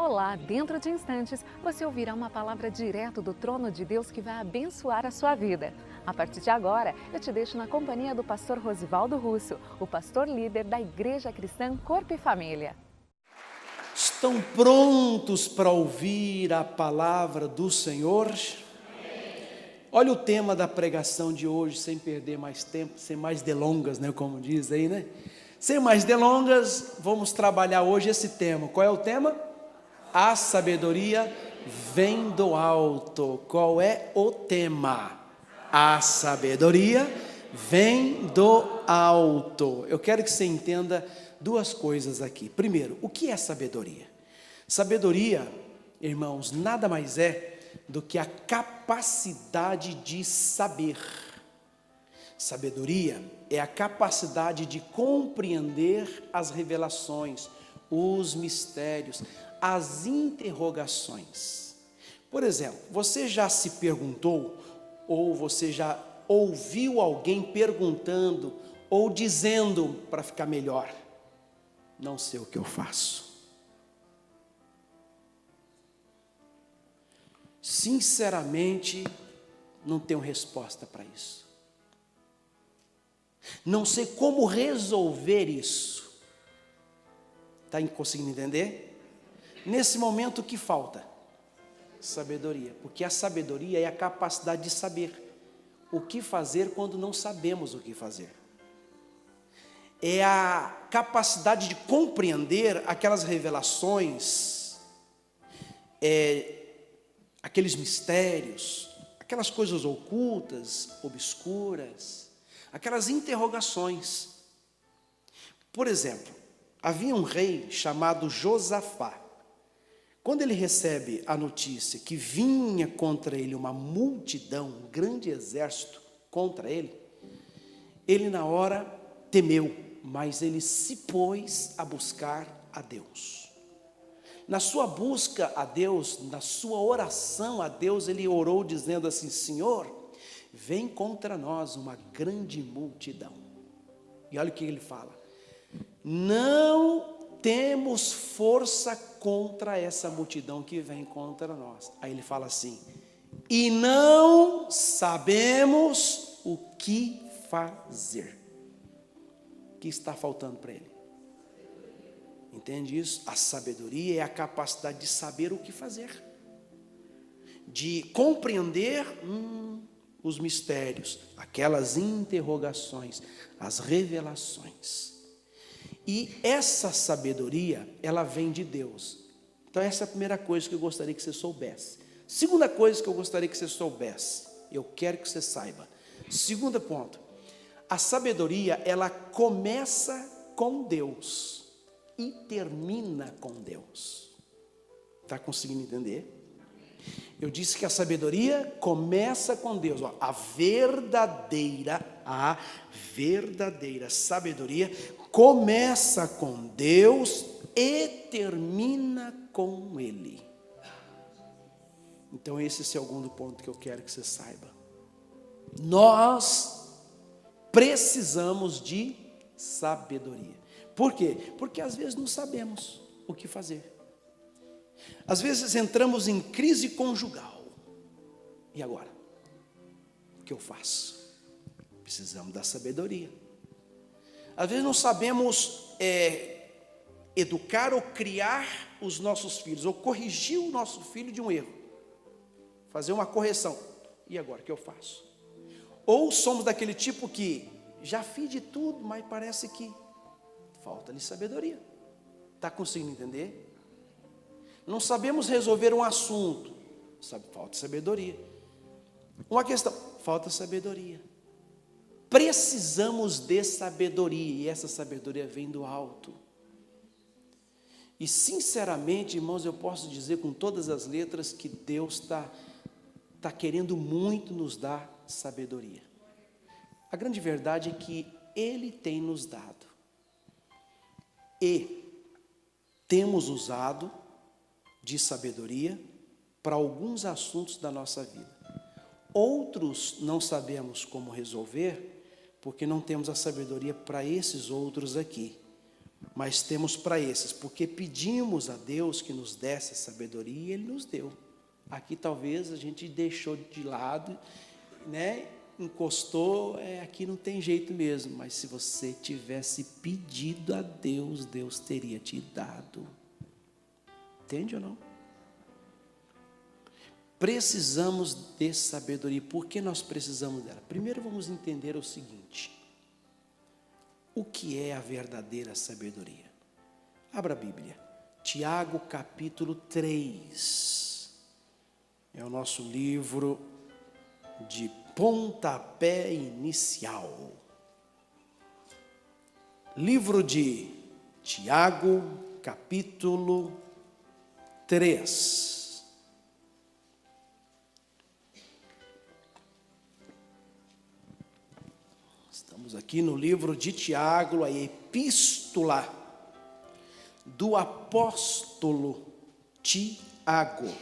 Olá, dentro de instantes você ouvirá uma palavra direto do trono de Deus que vai abençoar a sua vida. A partir de agora, eu te deixo na companhia do pastor Rosivaldo Russo, o pastor líder da Igreja Cristã Corpo e Família. Estão prontos para ouvir a palavra do Senhor? Olha o tema da pregação de hoje, sem perder mais tempo, sem mais delongas, né, como diz aí, né? Sem mais delongas, vamos trabalhar hoje esse tema. Qual é o tema? A sabedoria vem do alto. Qual é o tema? A sabedoria vem do alto. Eu quero que você entenda duas coisas aqui. Primeiro, o que é sabedoria? Sabedoria, irmãos, nada mais é do que a capacidade de saber. Sabedoria é a capacidade de compreender as revelações, os mistérios, as interrogações. Por exemplo, você já se perguntou, ou você já ouviu alguém perguntando, ou dizendo para ficar melhor: não sei o que eu faço. Sinceramente, não tenho resposta para isso. Não sei como resolver isso. Está conseguindo entender? Nesse momento, o que falta? Sabedoria. Porque a sabedoria é a capacidade de saber o que fazer quando não sabemos o que fazer. É a capacidade de compreender aquelas revelações, aqueles mistérios, aquelas coisas ocultas, obscuras, aquelas interrogações. Por exemplo, havia um rei chamado Josafá. Quando ele recebe a notícia que vinha contra ele uma multidão, um grande exército contra ele, ele na hora temeu, mas ele se pôs a buscar a Deus. Na sua busca a Deus, na sua oração a Deus, ele orou dizendo assim: Senhor, vem contra nós uma grande multidão. E olha o que ele fala: não temos força contra essa multidão que vem contra nós. Aí ele fala assim: e não sabemos o que fazer. O que está faltando para ele? Entende isso? A sabedoria é a capacidade de saber o que fazer, de compreender os mistérios, aquelas interrogações, as revelações. E essa sabedoria, ela vem de Deus. Então essa é a primeira coisa que eu gostaria que você soubesse. Segunda coisa que eu gostaria que você soubesse, eu quero que você saiba. Segundo ponto, a sabedoria, ela começa com Deus e termina com Deus. Está conseguindo entender? Eu disse que a sabedoria começa com Deus. A verdadeira sabedoria começa com Deus e termina com Ele. Então esse é o segundo ponto que eu quero que você saiba. Nós precisamos de sabedoria. Por quê? Porque às vezes não sabemos o que fazer. Às vezes entramos em crise conjugal. E agora? O que eu faço? Precisamos da sabedoria. Às vezes não sabemos educar ou criar os nossos filhos, ou corrigir o nosso filho de um erro, fazer uma correção. E agora, o que eu faço? Ou somos daquele tipo que já fiz de tudo, mas parece que falta-lhe sabedoria. Está conseguindo entender? Não sabemos resolver um assunto, falta sabedoria. Uma questão, falta sabedoria. Precisamos de sabedoria, e essa sabedoria vem do alto. E sinceramente, irmãos, eu posso dizer com todas as letras que Deus está querendo muito nos dar sabedoria. A grande verdade é que Ele tem nos dado. E temos usado de sabedoria para alguns assuntos da nossa vida. Outros não sabemos como resolver, porque não temos a sabedoria para esses outros aqui. mas temos para esses, porque pedimos a Deus que nos desse a sabedoria e Ele nos deu. Aqui talvez a gente deixou de lado, né? Encostou, aqui não tem jeito mesmo, mas se você tivesse pedido a Deus, Deus teria te dado. Entende ou não? Precisamos de sabedoria. Por que nós precisamos dela? Primeiro vamos entender o seguinte: o que é a verdadeira sabedoria? Abra a Bíblia, Tiago capítulo 3, é o nosso livro de pontapé inicial. Livro de Tiago capítulo 3. Estamos aqui no livro de Tiago, a epístola do apóstolo Tiago.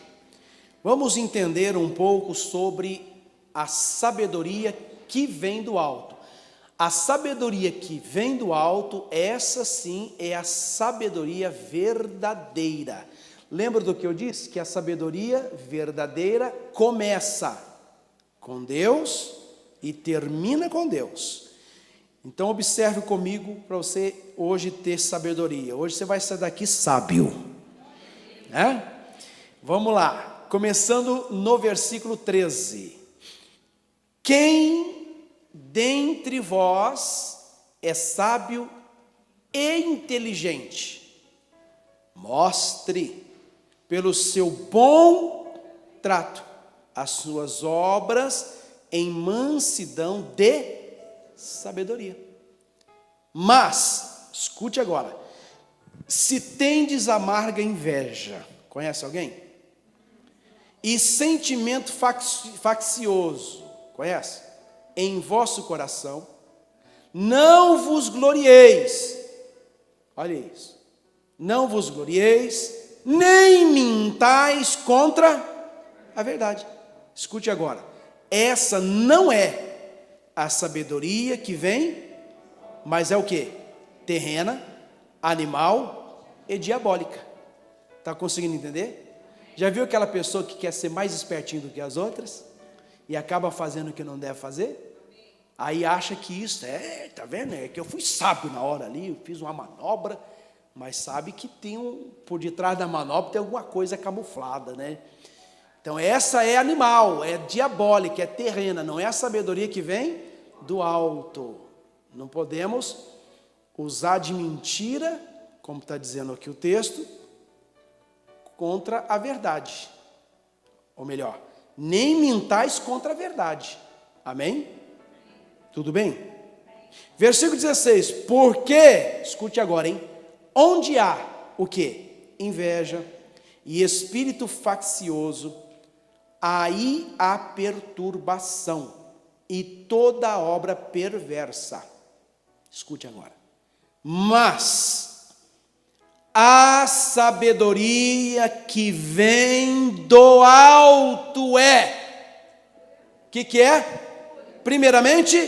Vamos entender um pouco sobre a sabedoria que vem do alto. A sabedoria que vem do alto, essa sim é a sabedoria verdadeira. Lembra do que eu disse? Que a sabedoria verdadeira começa com Deus e termina com Deus. Então observe comigo para você hoje ter sabedoria. Hoje você vai sair daqui sábio, né? Vamos lá, começando no versículo 13. Quem dentre vós é sábio e inteligente, mostre pelo seu bom trato as suas obras em mansidão de sabedoria. Mas, escute agora, se tendes amarga inveja, conhece alguém? E sentimento faccioso, conhece? Em vosso coração, não vos glorieis, olha isso, não vos glorieis, nem mintais contra a verdade. Escute agora, essa não é a sabedoria que vem, mas é o que? Terrena, animal e diabólica. Está conseguindo entender? Já viu aquela pessoa que quer ser mais espertinho do que as outras e acaba fazendo o que não deve fazer? Aí acha que isso tá vendo? É que eu fui sábio na hora ali, eu fiz uma manobra, mas sabe que tem por detrás da manobra tem alguma coisa camuflada, né? Então essa é animal, é diabólica, é terrena, não é a sabedoria que vem do alto. Não podemos usar de mentira, como está dizendo aqui o texto, contra a verdade. Ou melhor, nem mintais contra a verdade. Amém? Tudo bem? Versículo 16. Porque, escute agora, hein? Onde há o quê? Inveja e espírito faccioso, aí há perturbação e toda obra perversa. Escute agora. Mas a sabedoria que vem do alto o que é? Primeiramente,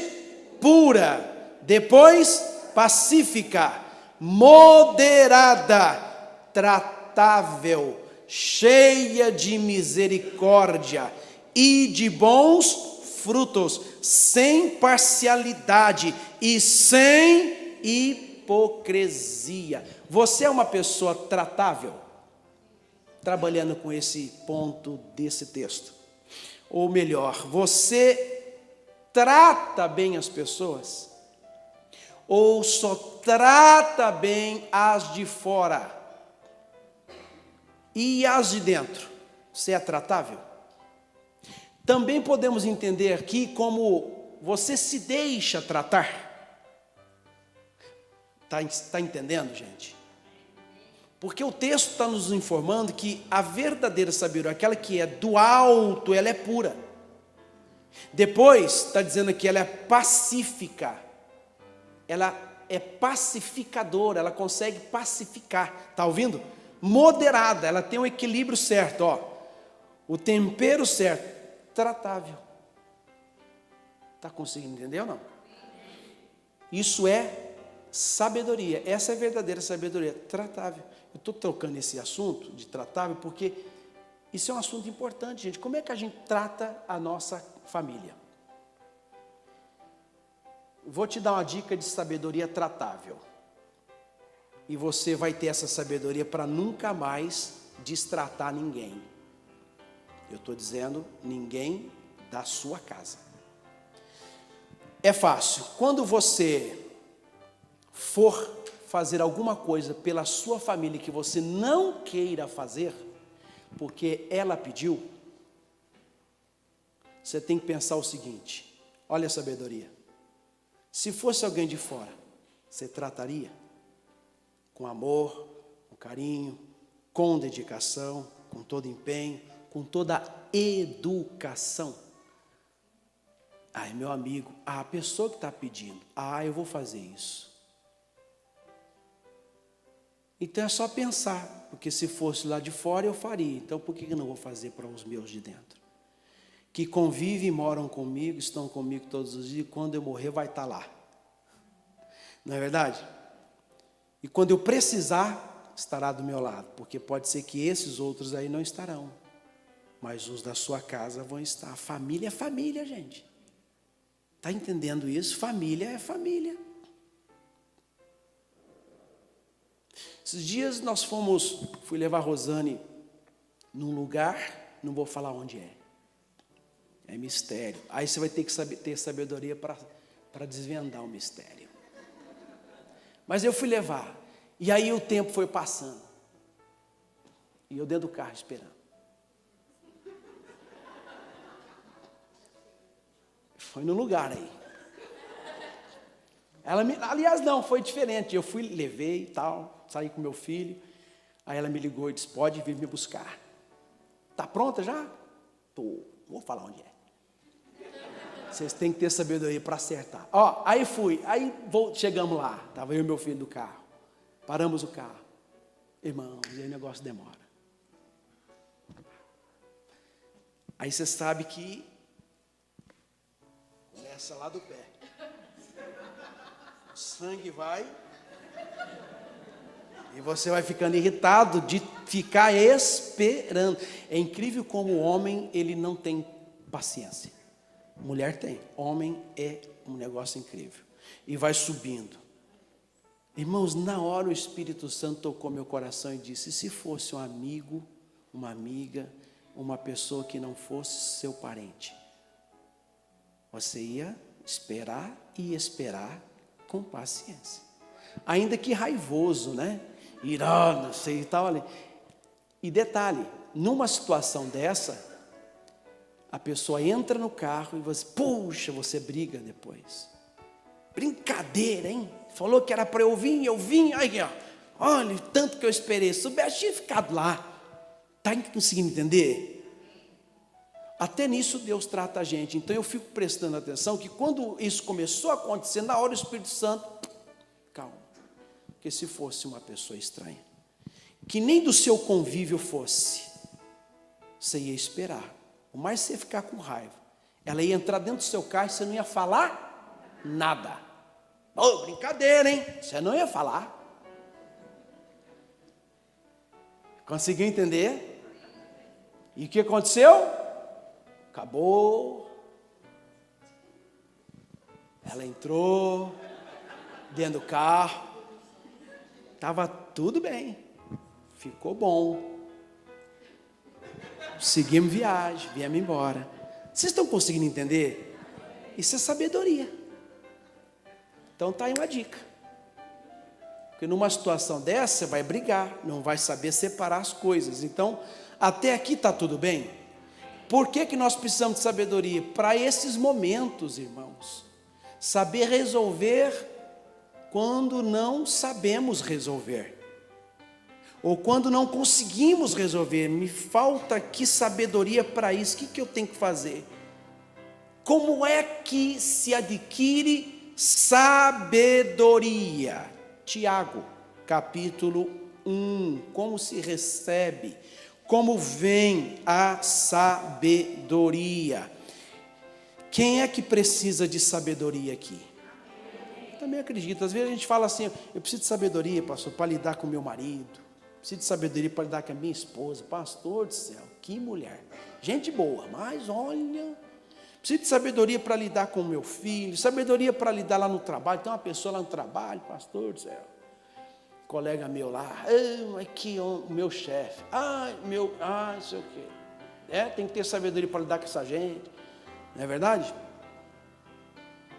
pura, depois pacífica, moderada, tratável, cheia de misericórdia e de bons frutos, sem parcialidade e sem hipocrisia. Você é uma pessoa tratável? Trabalhando com esse ponto desse texto. Ou melhor, você trata bem as pessoas? Ou só trata bem as de fora? E as de dentro? Você é tratável? Também podemos entender aqui como você se deixa tratar. Está entendendo, gente? Porque o texto está nos informando que a verdadeira sabedoria, aquela que é do alto, ela é pura. Depois está dizendo que ela é pacífica. Ela é pacificadora, ela consegue pacificar. Está ouvindo? Moderada, ela tem um equilíbrio certo, ó. O tempero certo. Tratável. Está conseguindo entender ou não? Isso é Sabedoria, essa é a verdadeira sabedoria, tratável. Eu estou trocando esse assunto de tratável porque isso é um assunto importante, gente. Como é que a gente trata a nossa família? Vou te dar uma dica de sabedoria tratável. E você vai ter essa sabedoria para nunca mais destratar ninguém. Eu estou dizendo ninguém da sua casa. É fácil. Quando você for fazer alguma coisa pela sua família que você não queira fazer, porque ela pediu, você tem que pensar o seguinte: olha a sabedoria. Se fosse alguém de fora, você trataria com amor, com carinho, com dedicação, com todo empenho, com toda educação. Ah, é meu amigo, a pessoa que está pedindo, eu vou fazer isso. Então é só pensar, porque se fosse lá de fora eu faria, então por que eu não vou fazer para os meus de dentro? Que convivem e moram comigo, estão comigo todos os dias, e quando eu morrer vai estar lá. Não é verdade? E quando eu precisar, estará do meu lado, porque pode ser que esses outros aí não estarão, mas os da sua casa vão estar. Família é família, gente. Está entendendo isso? Família é família. Esses dias nós fui levar a Rosane num lugar, não vou falar onde é mistério. Aí você vai ter que ter sabedoria para desvendar o mistério. Mas eu fui levar, e aí o tempo foi passando, e eu dentro do carro esperando. Foi no lugar aí. Aliás, não, foi diferente. Eu levei e tal, saí com meu filho. Aí ela me ligou e disse: pode vir me buscar. Tá pronta já? Tô. Vou falar onde é. Vocês têm que ter sabedoria para acertar. Aí fui. Chegamos lá. Estava eu e meu filho no carro. Paramos o carro. Irmãos, e aí o negócio demora. Aí você sabe que começa lá do pé. O sangue vai, e você vai ficando irritado de ficar esperando. É incrível como o homem, ele não tem paciência. Mulher tem. Homem é um negócio incrível. E vai subindo. Irmãos, na hora o Espírito Santo tocou meu coração e disse: se fosse um amigo, uma amiga, uma pessoa que não fosse seu parente, você ia esperar e esperar com paciência, ainda que raivoso, né? Irado, sei e tal. E detalhe, numa situação dessa, a pessoa entra no carro e você briga depois. Brincadeira, hein? Falou que era para eu vim, aí, olha, tanto que eu esperei, se soubesse, tinha ficado lá. Está conseguindo entender? Até nisso Deus trata a gente. Então eu fico prestando atenção que quando isso começou a acontecer, na hora o Espírito Santo, calma, porque se fosse uma pessoa estranha, que nem do seu convívio fosse, você ia esperar. O mais você ficar com raiva, ela ia entrar dentro do seu carro e você não ia falar nada. Brincadeira, hein? Você não ia falar. Conseguiu entender? E o que aconteceu? Acabou. Ela entrou dentro do carro. Estava tudo bem. Ficou bom. Seguimos viagem, viemos embora. Vocês estão conseguindo entender? Isso é sabedoria. Então está aí uma dica. Porque numa situação dessa, você vai brigar, não vai saber separar as coisas. Então, até aqui está tudo bem? Por que nós precisamos de sabedoria? Para esses momentos, irmãos. Saber resolver quando não sabemos resolver. Ou quando não conseguimos resolver. Me falta aqui sabedoria para isso. O que eu tenho que fazer? Como é que se adquire sabedoria? Tiago, capítulo 1. Como se recebe? Como vem a sabedoria? Quem é que precisa de sabedoria aqui? também acredito. Às vezes a gente fala assim, eu preciso de sabedoria, pastor, para lidar com o meu marido. Preciso de sabedoria para lidar com a minha esposa. Pastor do céu, que mulher. Gente boa, mas olha... Preciso de sabedoria para lidar com o meu filho, sabedoria para lidar lá no trabalho. Tem uma pessoa lá no trabalho, pastor do céu, colega meu lá, aqui o meu chefe, não sei o quê. Tem que ter sabedoria para lidar com essa gente, não é verdade?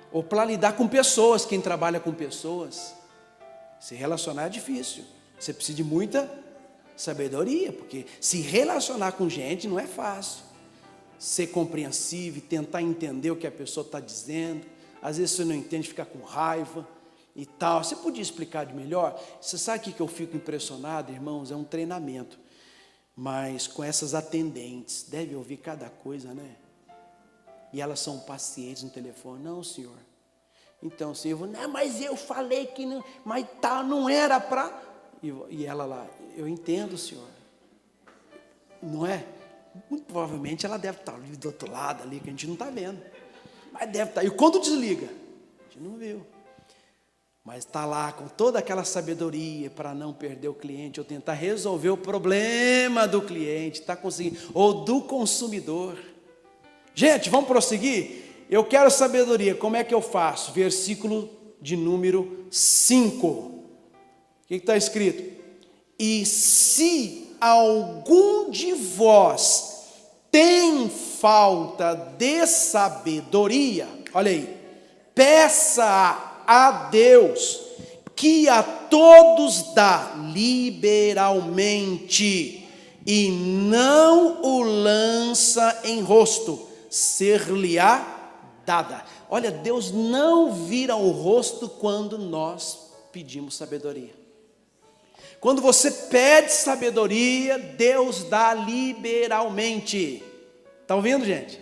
Ou para lidar com pessoas, quem trabalha com pessoas, se relacionar é difícil, você precisa de muita sabedoria, porque se relacionar com gente não é fácil. Ser compreensível, tentar entender o que a pessoa está dizendo, às vezes você não entende, fica com raiva e tal. Você podia explicar de melhor? Você sabe o que eu fico impressionado, irmãos? É um treinamento, mas com essas atendentes, deve ouvir cada coisa, né? E elas são pacientes no telefone. Não, senhor. Então, senhor, não, mas eu falei que não, mas tal, não era para... E ela lá, eu entendo, senhor. Não é? Muito provavelmente ela deve estar ali do outro lado, ali, que a gente não está vendo. Mas deve estar. E quando desliga? A gente não viu. Mas está lá com toda aquela sabedoria para não perder o cliente, ou tentar resolver o problema do cliente, está conseguindo, ou do consumidor. Gente, vamos prosseguir? Eu quero sabedoria, como é que eu faço? Versículo de número 5. O que está escrito? E se algum de vós tem falta de sabedoria, olha aí, peça a Deus, que a todos dá liberalmente, e não o lança em rosto, ser-lhe-á dada. Olha, Deus não vira o rosto quando nós pedimos sabedoria. Quando você pede sabedoria, Deus dá liberalmente. Está ouvindo, gente?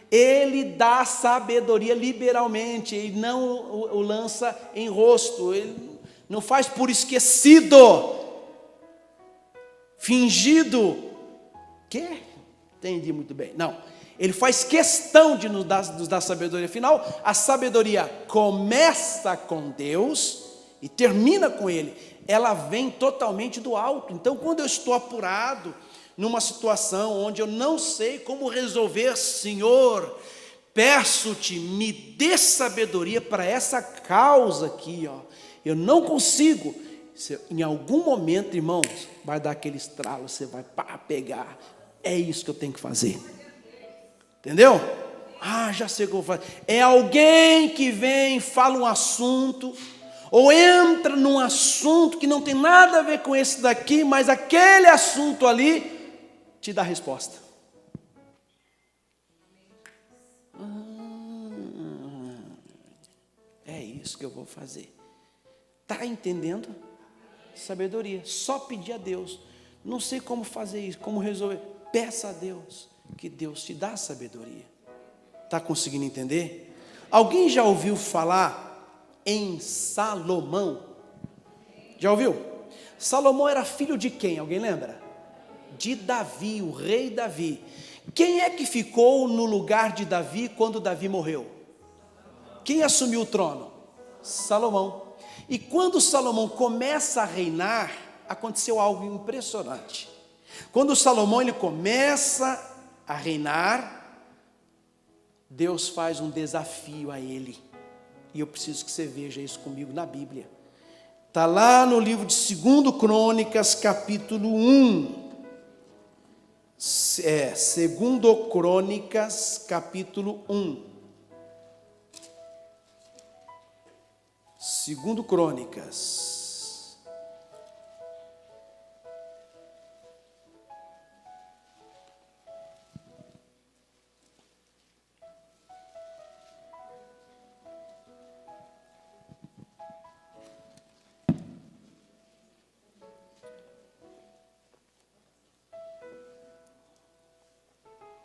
Ele dá sabedoria liberalmente, ele não o lança em rosto, ele não faz por esquecido, fingido. Que? Entendi muito bem. Não, ele faz questão de nos dar sabedoria. Afinal, a sabedoria começa com Deus e termina com Ele. Ela vem totalmente do alto. Então, quando eu estou apurado numa situação onde eu não sei como resolver, Senhor, peço-te, me dê sabedoria para essa causa aqui, ó. Eu não consigo. Em algum momento, irmãos, vai dar aquele estralo, você vai pegar. É isso que eu tenho que fazer. Entendeu? Já sei o que eu vou fazer. É alguém que vem, fala um assunto, ou entra num assunto que não tem nada a ver com esse daqui, mas aquele assunto ali te dá a resposta. É isso que eu vou fazer. Está entendendo? Sabedoria. Só pedir a Deus. Não sei como fazer isso, como resolver. Peça a Deus, que Deus te dá sabedoria. Está conseguindo entender? Alguém já ouviu falar em Salomão? Já ouviu? Salomão era filho de quem? Alguém lembra? De Davi, o rei Davi. Quem é que ficou no lugar de Davi quando Davi morreu? Quem assumiu o trono? Salomão. E quando Salomão começa a reinar, aconteceu algo impressionante. Quando Salomão ele começa a reinar, Deus faz um desafio a ele. E eu preciso que você veja isso comigo na Bíblia. Está lá no livro de 2 Crônicas, capítulo 1. 2 Crônicas, capítulo 1. 2 Crônicas.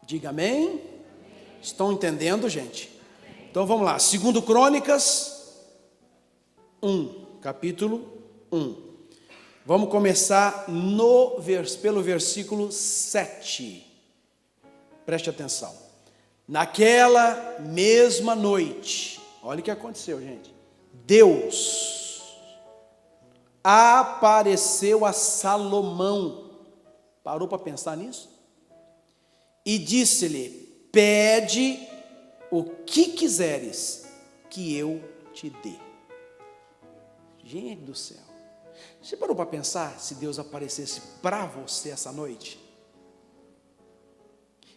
Diga amém. Estão entendendo, gente? Então vamos lá. 2 Crônicas 1, capítulo 1. Vamos começar pelo versículo 7. Preste atenção. Naquela mesma noite, olha o que aconteceu, gente. Deus apareceu a Salomão. Parou para pensar nisso? E disse-lhe: pede o que quiseres que eu te dê. Gente do céu, você parou para pensar se Deus aparecesse para você essa noite?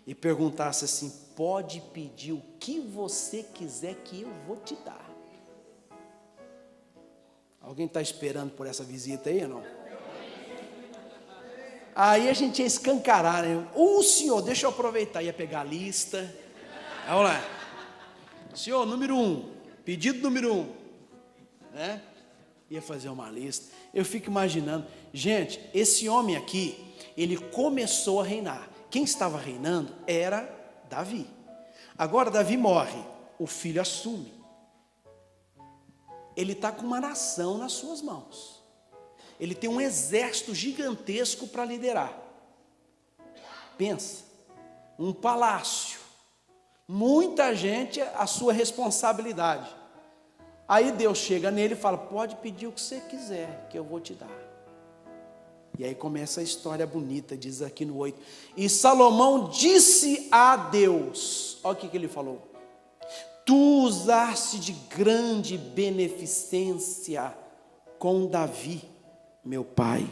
E perguntasse assim: pode pedir o que você quiser que eu vou te dar. Alguém está esperando por essa visita aí ou não? Aí a gente ia escancarar, né? Senhor, deixa eu aproveitar, ia pegar a lista. Vamos lá. Senhor, número 1, pedido número 1, né? Ia fazer uma lista. Eu fico imaginando, gente, esse homem aqui, ele começou a reinar. Quem estava reinando era Davi. Agora Davi morre, o filho assume. Ele está com uma nação nas suas mãos. Ele tem um exército gigantesco para liderar. Pensa, um palácio, muita gente à sua responsabilidade. Aí Deus chega nele e fala: pode pedir o que você quiser, que eu vou te dar. E aí começa a história bonita, diz aqui no 8. E Salomão disse a Deus, olha o que ele falou: tu usaste de grande beneficência com Davi, meu pai,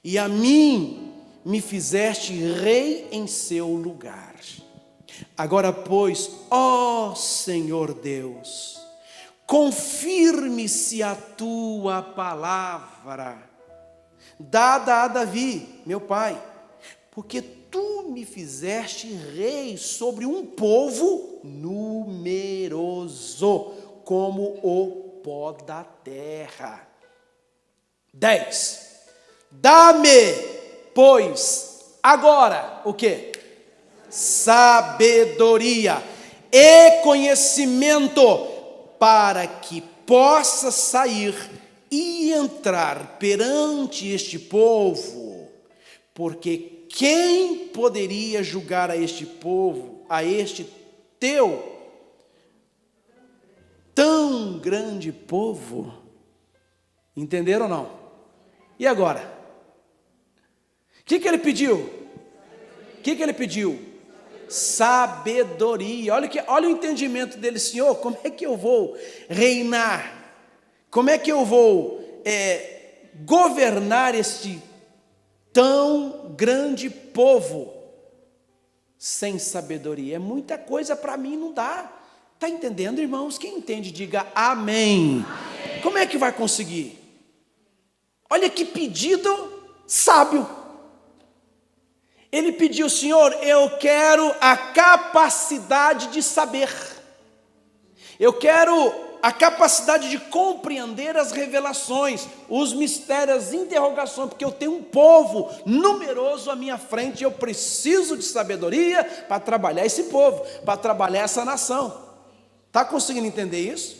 e a mim me fizeste rei em seu lugar. Agora, pois, ó Senhor Deus, confirme-se a tua palavra dada a Davi, meu pai, porque tu me fizeste rei sobre um povo numeroso, como o pó da terra. 10. Dá-me, pois, agora, o quê? Sabedoria e conhecimento, para que possa sair e entrar perante este povo, porque quem poderia julgar a este povo, a este teu tão grande povo? Entenderam ou não? E agora? O que ele pediu? O que ele pediu? Sabedoria. Olha o entendimento dele: Senhor, como é que eu vou reinar? Como é que eu vou governar este tão grande povo sem sabedoria? É muita coisa para mim, não dá. Está entendendo, irmãos? Quem entende, diga amém. Amém. Como é que vai conseguir? Olha que pedido sábio. Ele pediu: Senhor, eu quero a capacidade de saber. Eu quero a capacidade de compreender as revelações, os mistérios, as interrogações, porque eu tenho um povo numeroso à minha frente e eu preciso de sabedoria para trabalhar esse povo, para trabalhar essa nação. Está conseguindo entender isso?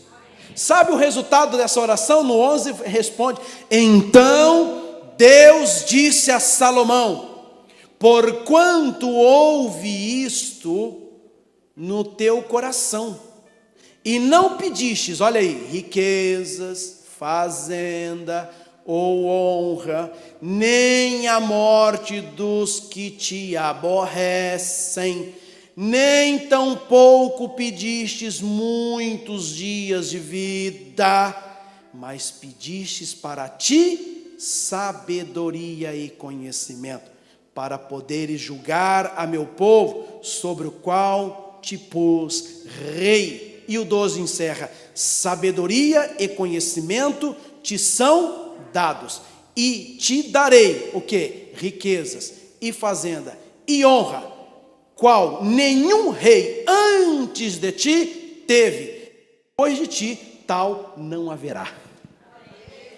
Sabe o resultado dessa oração? No 11 responde: então Deus disse a Salomão: porquanto ouve isto no teu coração, e não pedistes, olha aí, riquezas, fazenda ou honra, nem a morte dos que te aborrecem, nem tampouco pedistes muitos dias de vida, mas pedistes para ti sabedoria e conhecimento, para poderes julgar a meu povo, sobre o qual te pus rei. E o 12 encerra: sabedoria e conhecimento te são dados, e te darei o quê? Riquezas e fazenda e honra, qual nenhum rei antes de ti teve, depois de ti tal não haverá.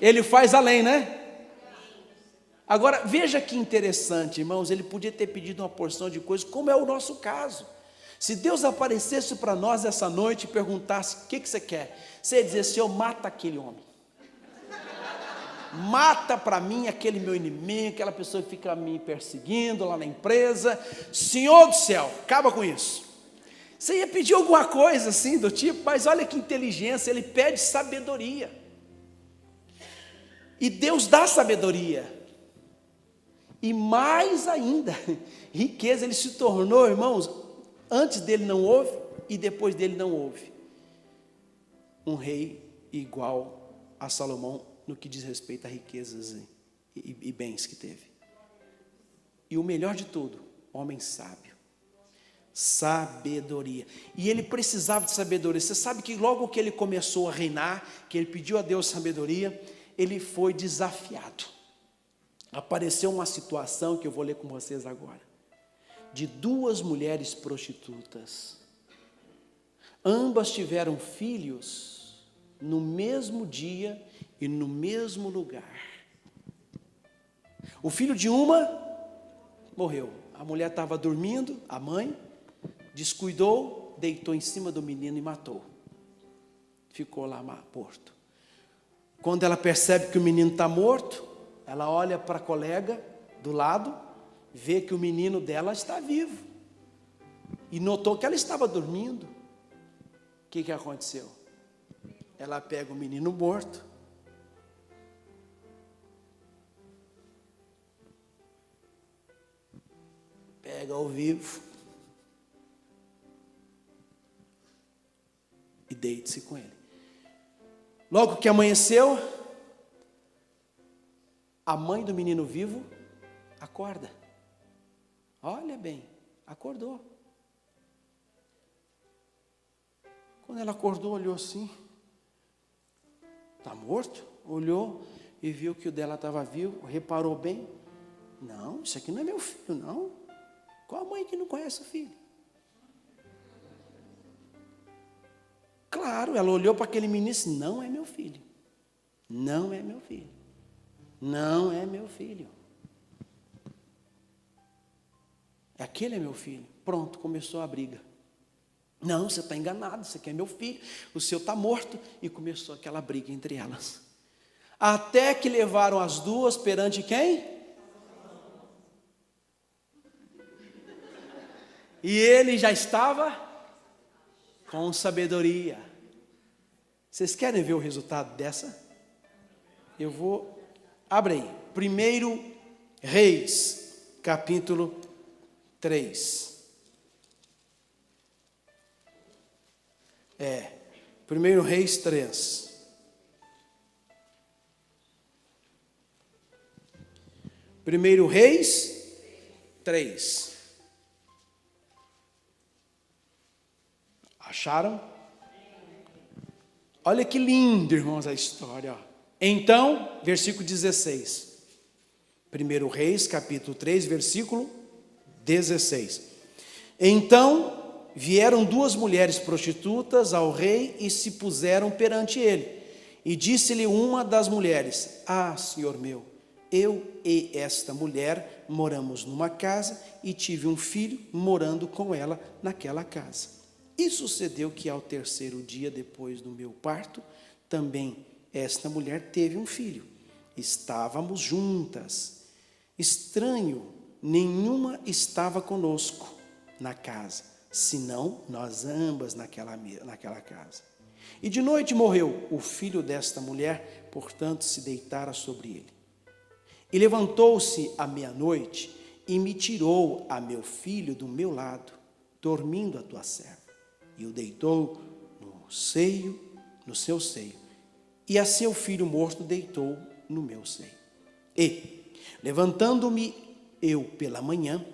Ele faz além, né? Agora veja que interessante, irmãos, ele podia ter pedido uma porção de coisas, como é o nosso caso. Se Deus aparecesse para nós essa noite e perguntasse: o que você quer? Você ia dizer: Senhor, mata aquele homem. Mata para mim aquele meu inimigo, aquela pessoa que fica me perseguindo lá na empresa. Senhor do céu, acaba com isso. Você ia pedir alguma coisa assim do tipo, mas olha que inteligência, ele pede sabedoria. E Deus dá sabedoria. E mais ainda, riqueza, ele se tornou, irmãos, antes dele não houve e depois dele não houve um rei igual a Salomão no que diz respeito a riquezas e bens que teve. E o melhor de tudo, homem sábio. Sabedoria. E ele precisava de sabedoria. Você sabe que logo que ele começou a reinar, que ele pediu a Deus sabedoria, ele foi desafiado. Apareceu uma situação que eu vou ler com vocês agora, de duas mulheres prostitutas. Ambas tiveram filhos no mesmo dia e no mesmo lugar. O filho de uma morreu. A mulher estava dormindo, a mãe descuidou, deitou em cima do menino e matou. Ficou lá morto. Quando ela percebe que o menino está morto, ela olha para a colega do lado, vê que o menino dela está vivo. E notou que ela estava dormindo. O que aconteceu? Ela pega o menino morto, pega ao vivo e deita-se com ele. Logo que amanheceu, a mãe do menino vivo acorda. Olha bem, acordou. Quando ela acordou, olhou assim, está morto? Olhou e viu que o dela estava vivo, reparou bem. Não, isso aqui não é meu filho, não. Qual a mãe que não conhece o filho? Claro, ela olhou para aquele menino e disse, não é meu filho. Não é meu filho. Não é meu filho. Aquele é meu filho. Pronto, começou a briga. Não, você está enganado, você quer meu filho, o seu está morto. E começou aquela briga entre elas. Até que levaram as duas perante quem? E ele já estava com sabedoria. Vocês querem ver o resultado dessa? Eu vou... Abre aí. 1 Reis, capítulo 3. 1 Reis 3. Primeiro Reis 3. Acharam? Olha que lindo, irmãos, a história. Ó. Então, versículo 16. 1 Reis, capítulo 3, versículo 16. Então, vieram duas mulheres prostitutas ao rei e se puseram perante ele. E disse-lhe uma das mulheres, senhor meu, eu e esta mulher moramos numa casa e tive um filho morando com ela naquela casa. E sucedeu que ao terceiro dia depois do meu parto, também esta mulher teve um filho. Estávamos juntas. Estranho, nenhuma estava conosco na casa, senão nós ambas naquela casa. E de noite morreu o filho desta mulher, portanto se deitara sobre ele. E levantou-se à meia-noite e me tirou a meu filho do meu lado, dormindo a tua serva. E o deitou no seu seio, e a seu filho morto deitou no meu seio. E, levantando-me eu pela manhã,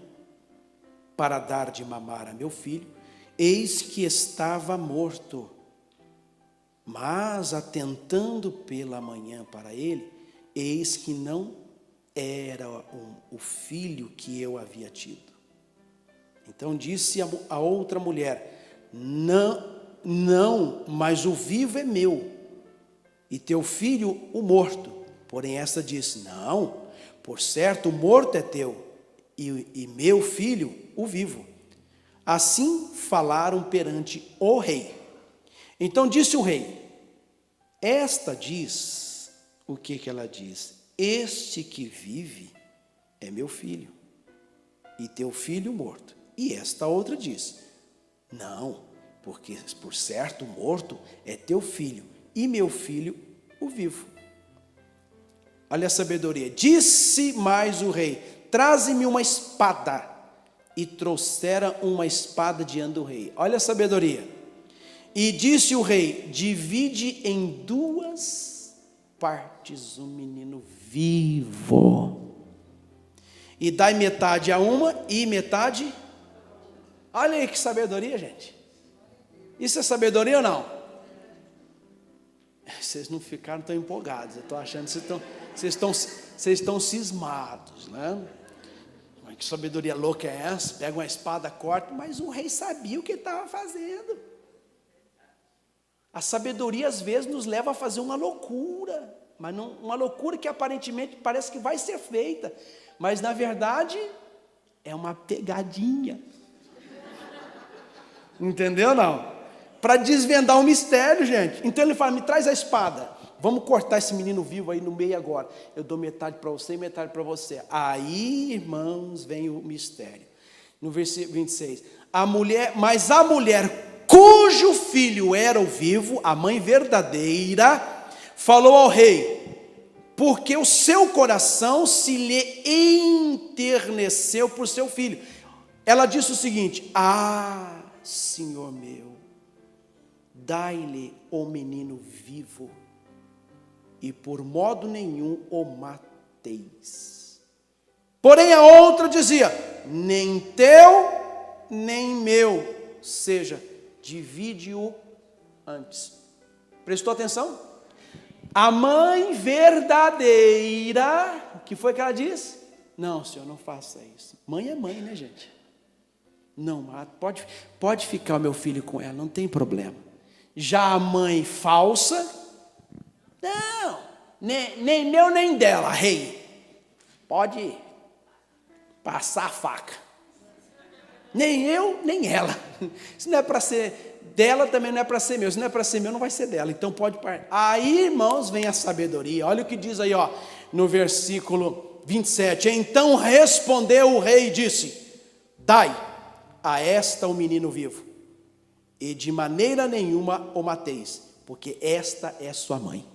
para dar de mamar a meu filho, eis que estava morto. Mas, atentando pela manhã para ele, eis que não era o filho que eu havia tido. Então disse a outra mulher, não, mas o vivo é meu, e teu filho o morto. Porém esta disse, não, por certo o morto é teu, e meu filho o vivo. Assim falaram perante o rei. Então disse o rei, esta diz, o que ela diz? Este que vive é meu filho, e teu filho morto. E esta outra diz, Não, porque por certo o morto é teu filho, e meu filho o vivo. Olha a sabedoria. Disse mais o rei: traze-me uma espada. E trouxeram uma espada diante do rei. Olha a sabedoria. E disse o rei: divide em duas partes o menino vivo, e dai metade a uma e metade. Olha aí que sabedoria, gente. Isso é sabedoria ou não? Vocês não ficaram tão empolgados. Eu estou achando que vocês estão cismados, né? Mas que sabedoria louca é essa? Pega uma espada, corta. Mas o rei sabia o que ele estava fazendo. A sabedoria às vezes nos leva a fazer uma loucura, mas não, uma loucura que aparentemente parece que vai ser feita, mas na verdade é uma pegadinha. Entendeu não? Para desvendar um mistério, gente. Então ele fala: me traz a espada, vamos cortar esse menino vivo aí no meio agora. Eu dou metade para você e metade para você. Aí, irmãos, vem o mistério. No versículo 26. Mas a mulher cujo filho era o vivo, a mãe verdadeira, falou ao rei, porque o seu coração se lhe enterneceu por seu filho. Ela disse o seguinte: ah, Senhor meu, dai-lhe o menino vivo, e por modo nenhum o mateis. Porém a outra dizia: nem teu, nem meu seja, divide-o antes. Prestou atenção? A mãe verdadeira, o que foi que ela disse? Não, senhor, não faça isso. Mãe é mãe, né, gente? Não mata, pode ficar o meu filho com ela, não tem problema. Já a mãe falsa, não, nem meu nem dela, rei. Pode passar a faca. Nem eu, nem ela. Se não é para ser dela, também não é para ser meu. Se não é para ser meu, não vai ser dela. Então pode parar. Aí, irmãos, vem a sabedoria. Olha o que diz aí, ó, no versículo 27. Então respondeu o rei e disse: dai a esta o menino vivo, e de maneira nenhuma o mateis, porque esta é sua mãe.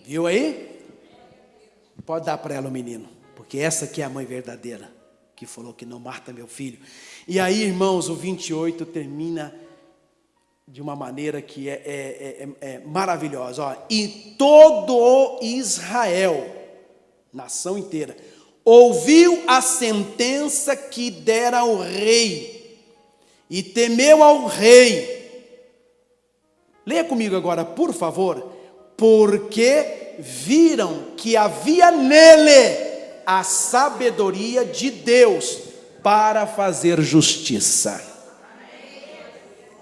Viu aí? Pode dar para ela o menino, porque essa aqui é a mãe verdadeira, que falou que não mata meu filho. E aí, irmãos, o 28 termina de uma maneira que é maravilhosa. Ó. E todo Israel, nação inteira, ouviu a sentença que dera ao rei, e temeu ao rei. Leia comigo agora, por favor. Porque viram que havia nele a sabedoria de Deus para fazer justiça.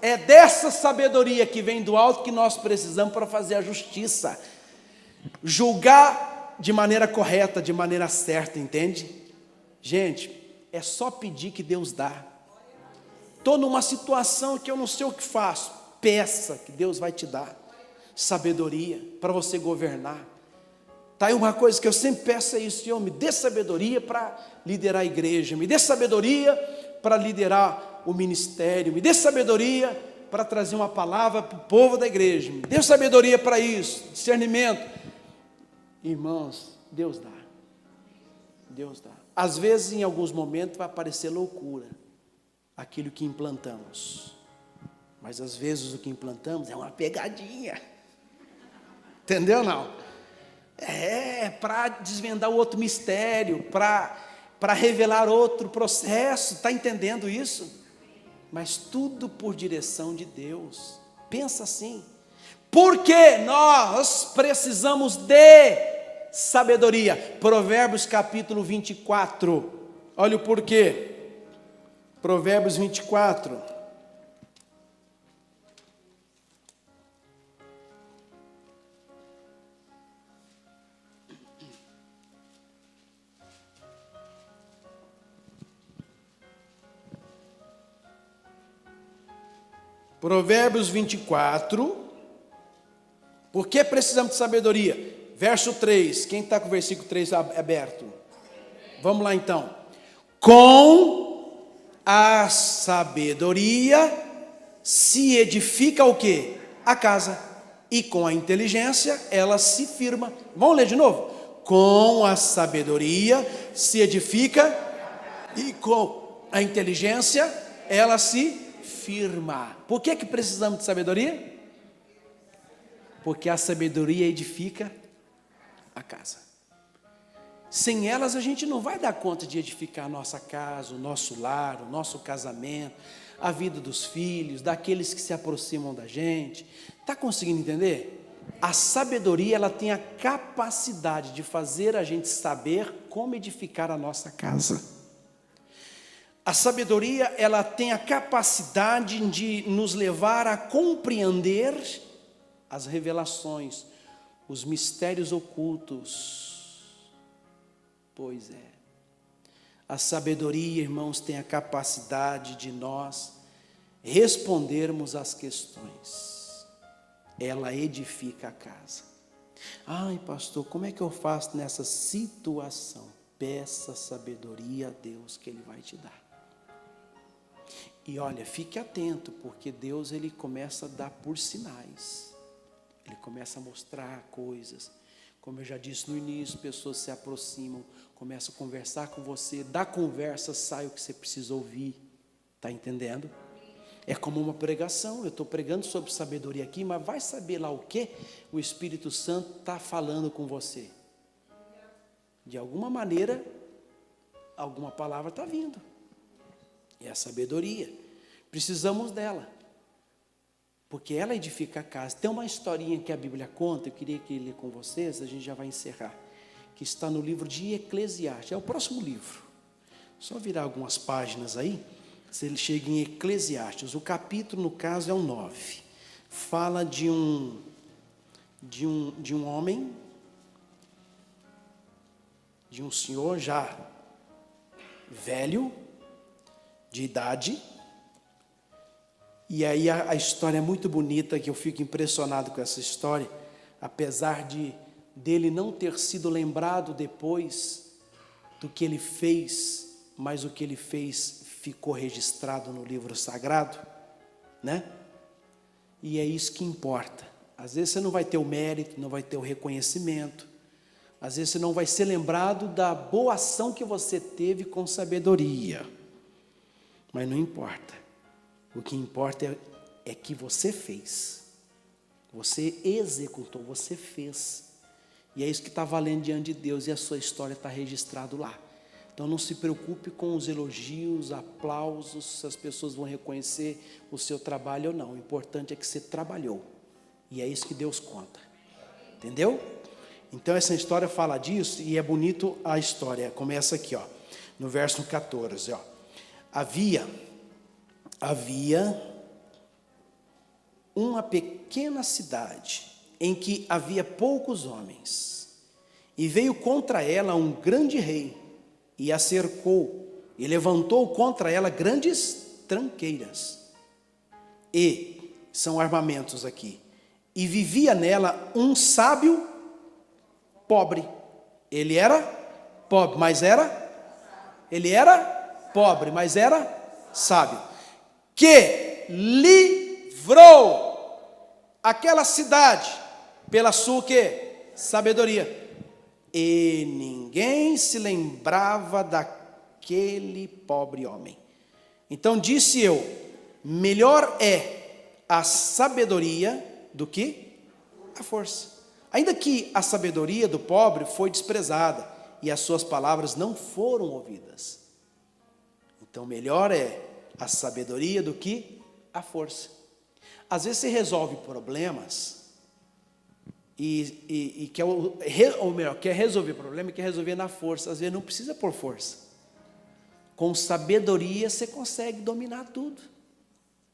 É dessa sabedoria que vem do alto que nós precisamos para fazer a justiça. Julgar de maneira correta, de maneira certa, entende? Gente, é só pedir que Deus dá. Estou numa situação que eu não sei o que faço. Peça que Deus vai te dar sabedoria para você governar. Tá aí uma coisa que eu sempre peço é isso: Senhor, me dê sabedoria para liderar a igreja, me dê sabedoria para liderar o ministério, me dê sabedoria para trazer uma palavra para o povo da igreja, me dê sabedoria para isso, discernimento. Irmãos, Deus dá. Deus dá. Às vezes, em alguns momentos, vai parecer loucura aquilo que implantamos, mas às vezes o que implantamos é uma pegadinha. Entendeu não? É para desvendar o outro mistério, para revelar outro processo. Está entendendo isso? Mas tudo por direção de Deus. Pensa assim. Porque nós precisamos de sabedoria. Provérbios capítulo 24. Olha o porquê. Provérbios 24. Provérbios 24, por que precisamos de sabedoria? Verso 3, quem está com o versículo 3 aberto? Vamos lá então. Com A sabedoria se edifica o quê? A casa. E com a inteligência ela se firma. Vamos ler de novo? Com a sabedoria se edifica e com a inteligência ela se firma. Por que precisamos de sabedoria? Porque a sabedoria edifica a casa. Sem elas a gente não vai dar conta de edificar a nossa casa, o nosso lar, o nosso casamento, a vida dos filhos, daqueles que se aproximam da gente. Está conseguindo entender? A sabedoria, ela tem a capacidade de fazer a gente saber como edificar a nossa casa. A sabedoria, ela tem a capacidade de nos levar a compreender as revelações, os mistérios ocultos. Pois é. A sabedoria, irmãos, tem a capacidade de nós respondermos às questões. Ela edifica a casa. Ai, pastor, como é que eu faço nessa situação? Peça sabedoria a Deus que Ele vai te dar. E olha, fique atento, porque Deus, Ele começa a dar por sinais. Ele começa a mostrar coisas. Como eu já disse no início, pessoas se aproximam, começam a conversar com você, da conversa sai o que você precisa ouvir. Está entendendo? É como uma pregação, eu estou pregando sobre sabedoria aqui, mas vai saber lá o que o Espírito Santo está falando com você. De alguma maneira, alguma palavra está vindo. É a sabedoria. Precisamos dela. Porque ela edifica a casa. Tem uma historinha que a Bíblia conta, eu queria que ler com vocês, a gente já vai encerrar. Que está no livro de Eclesiastes, é o próximo livro. Só virar algumas páginas aí, se ele chega em Eclesiastes. O capítulo, no caso, é o 9. Fala de um homem, de um senhor já velho, de idade. E aí a história é muito bonita, que eu fico impressionado com essa história, apesar dele não ter sido lembrado depois do que ele fez, mas o que ele fez ficou registrado no livro sagrado, né? E é isso que importa. Às vezes você não vai ter o mérito, não vai ter o reconhecimento, às vezes você não vai ser lembrado da boa ação que você teve com sabedoria, mas não importa. O que importa é que você fez, você executou, você fez. E é isso que está valendo diante de Deus, e a sua história está registrada lá. Então não se preocupe com os elogios, aplausos, se as pessoas vão reconhecer o seu trabalho ou não. O importante é que você trabalhou, e é isso que Deus conta. Entendeu? Então essa história fala disso, e é bonito a história. Começa aqui, ó, no verso 14. Ó. Havia uma pequena cidade em que havia poucos homens, e veio contra ela um grande rei, e a cercou, e levantou contra ela grandes tranqueiras, e são armamentos aqui, e vivia nela um sábio pobre. Ele era pobre, mas era sábio, que livrou aquela cidade pela sua o quê? Sabedoria. E ninguém se lembrava daquele pobre homem. Então disse eu, melhor é a sabedoria do que a força. Ainda que a sabedoria do pobre foi desprezada e as suas palavras não foram ouvidas. Então melhor é a sabedoria do que a força. Às vezes você resolve problemas e quer resolver problema e quer resolver na força. Às vezes não precisa por força. Com sabedoria você consegue dominar tudo.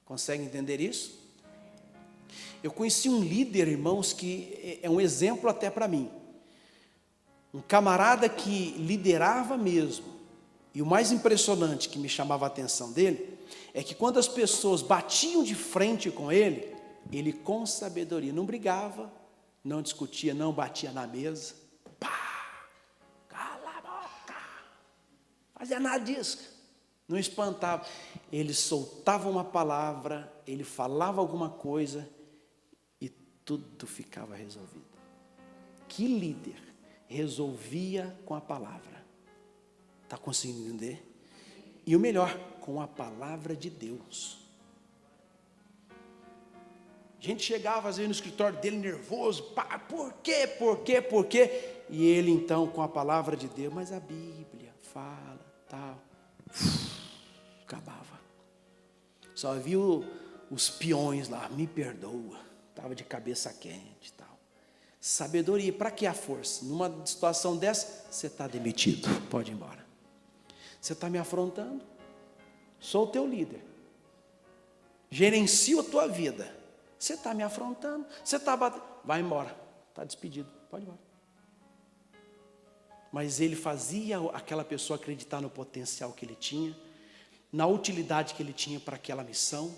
Consegue entender isso? Eu conheci um líder, irmãos, que é um exemplo até para mim. Um camarada que liderava mesmo. E o mais impressionante que me chamava a atenção dele é que quando as pessoas batiam de frente com ele, ele com sabedoria, não brigava, não discutia, não batia na mesa. Pá! Cala a boca! Fazia nada disso. Não espantava. Ele soltava uma palavra, ele falava alguma coisa e tudo ficava resolvido. Que líder resolvia com a palavra? Está conseguindo entender? E o melhor, com a palavra de Deus. A gente chegava às vezes no escritório dele nervoso, pá, por quê? E ele então com a palavra de Deus, mas a Bíblia fala, tal, acabava. Só viu os peões lá, me perdoa, estava de cabeça quente, tal. Sabedoria, para que a força? Numa situação dessa, você está demitido, pode ir embora. Você está me afrontando, sou o teu líder, gerencio a tua vida. Você está me afrontando, você está batendo, vai embora, está despedido, pode ir embora. Mas ele fazia aquela pessoa acreditar no potencial que ele tinha, na utilidade que ele tinha para aquela missão,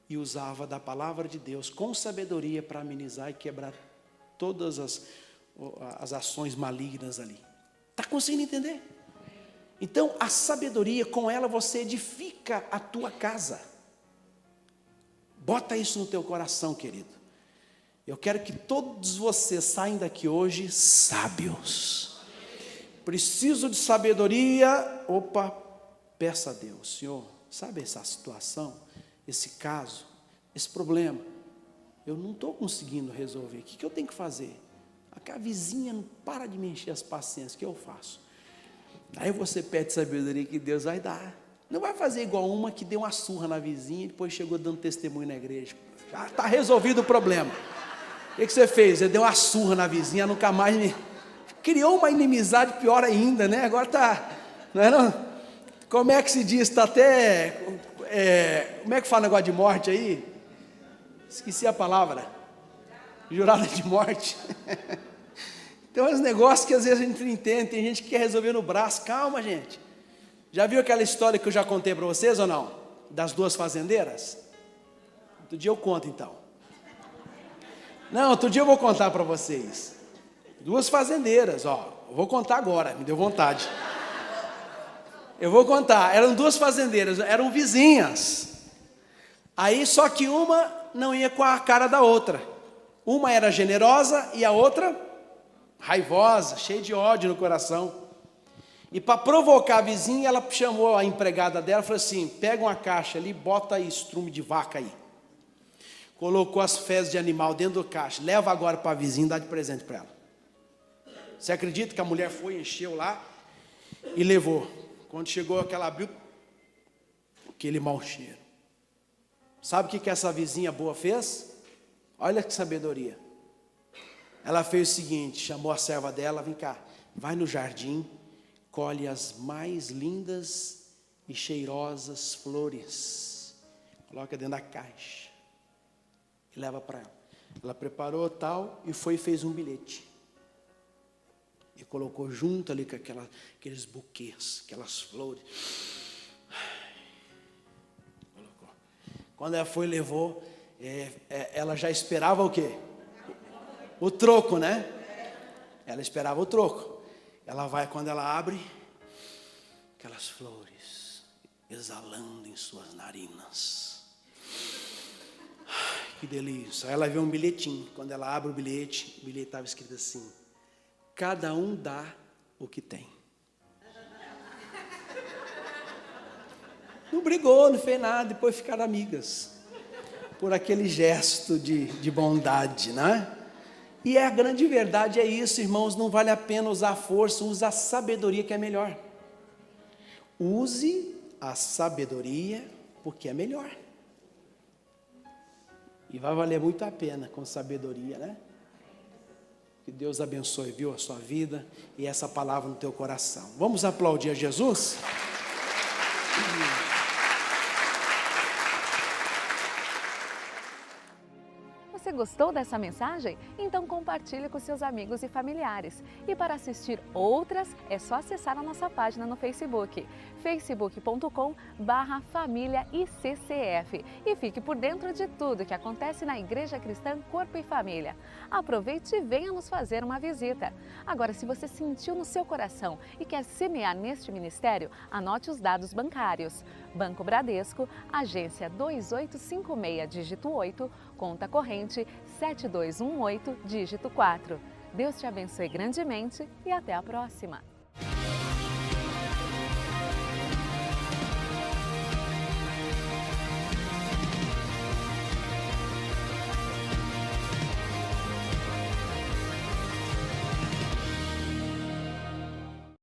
e usava da palavra de Deus com sabedoria para amenizar e quebrar todas as ações malignas ali. Está conseguindo entender? Então a sabedoria, com ela você edifica a tua casa. Bota isso no teu coração, querido. Eu quero que todos vocês saiam daqui hoje sábios. Preciso de sabedoria. Opa, peça a Deus, Senhor, sabe essa situação, esse caso, esse problema, eu não estou conseguindo resolver, o que eu tenho que fazer? A vizinha não para de me encher as paciências, o que eu faço? Aí você pede sabedoria que Deus vai dar. Não vai fazer igual uma que deu uma surra na vizinha e depois chegou dando testemunho na igreja. Já está resolvido o problema. O que você fez? Você deu uma surra na vizinha, nunca mais me... Criou uma inimizade pior ainda, né? Agora está... Não é não? Como é que se diz? Está até... como é que fala o negócio de morte aí? Esqueci a palavra. Jurada de morte. Então, os negócios que às vezes a gente não entende, tem gente que quer resolver no braço. Calma, gente. Já viu aquela história que eu já contei para vocês ou não? Das duas fazendeiras? Outro dia eu conto então. Não, outro dia eu vou contar para vocês. Duas fazendeiras, ó. Eu vou contar agora, me deu vontade. Eu vou contar. Eram duas fazendeiras, eram vizinhas. Aí só que uma não ia com a cara da outra. Uma era generosa e a outra raivosa, cheia de ódio no coração. E para provocar a vizinha, ela chamou a empregada dela e falou assim: pega uma caixa ali, bota aí estrume de vaca aí. Colocou as fezes de animal dentro do caixa. Leva agora para a vizinha e dá de presente para ela. Você acredita que a mulher foi, encheu lá e levou. Quando chegou, ela abriu aquele mau cheiro. Sabe o que essa vizinha boa fez? Olha que sabedoria. Ela fez o seguinte, chamou a serva dela: vem cá, vai no jardim, colhe as mais lindas e cheirosas flores, coloca dentro da caixa e leva para ela. Ela preparou tal e foi e fez um bilhete. E colocou junto ali com aqueles buquês, aquelas flores. Colocou. Quando ela foi e levou, ela já esperava o quê? O troco, né? Ela esperava o troco. Ela vai, quando ela abre, aquelas flores exalando em suas narinas. Ai, que delícia. Aí ela vê um bilhetinho. Quando ela abre o bilhete estava escrito assim: cada um dá o que tem. Não brigou, não fez nada, depois ficaram amigas. Por aquele gesto de bondade, né? E a grande verdade é isso, irmãos, não vale a pena usar a força, use a sabedoria que é melhor. Use a sabedoria porque é melhor. E vai valer muito a pena com sabedoria, né? Que Deus abençoe, viu, a sua vida e essa palavra no teu coração. Vamos aplaudir a Jesus? Você gostou dessa mensagem? Então compartilhe com seus amigos e familiares. E para assistir outras, é só acessar a nossa página no Facebook, facebook.com/famíliaiccf. E fique por dentro de tudo que acontece na Igreja Cristã Corpo e Família. Aproveite e venha nos fazer uma visita. Agora, se você sentiu no seu coração e quer semear neste ministério, anote os dados bancários. Banco Bradesco, agência 2856, dígito 8, conta corrente 7218, dígito 4. Deus te abençoe grandemente e até a próxima!